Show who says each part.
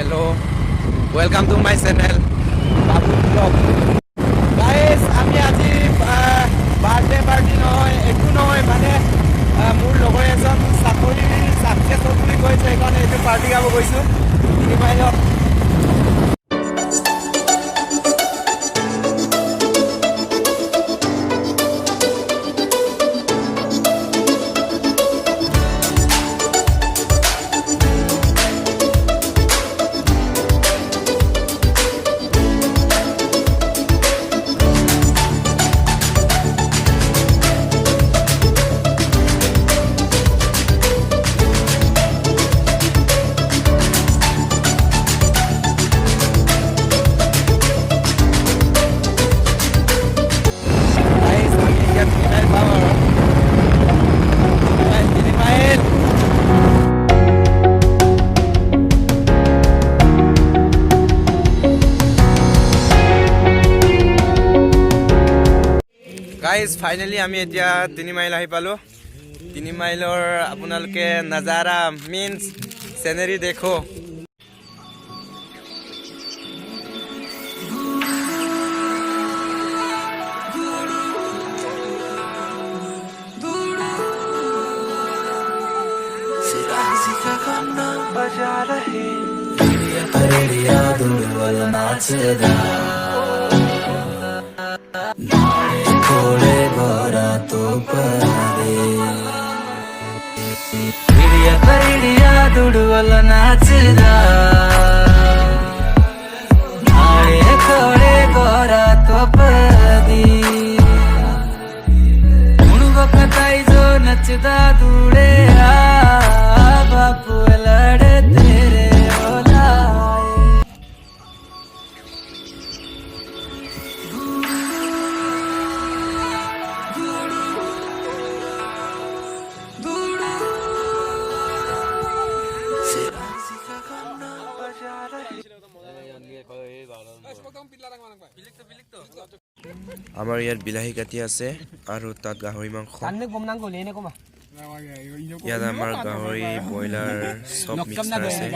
Speaker 1: Hello, welcome to my channel, Babu Vlog. Guys, আমি আজি birthday party নহয় একটু নহয় মানে মোৰ লগৰ এজন চাকৰি সাকসেস বুলি কৈছে সেইকাৰণে এইটো পাৰ্টি খাব গৈছো তিনিমাইলত। Guys, finally আমি এতিয়া 3 মাইল আহি পালো। 3 মাইলৰ আপোনালোকে নজাৰা মিন্স সিনারি দেখো। बजा रहे रेडिया दुलवल नाचदा खोले भरा तो परे रेडिया दुलवल नाचदा खोले भरा तो पदी मुणुगकताई जो नचदा दूड़े बापू लड़े तेरे ओलाए আমাৰ ইয়াত বিলাহী কাটি আছে আৰু তাত গাহৰি মাংস ইয়াত আমাৰ গাহৰি ব্ৰইলাৰ সব মিক্স আছে।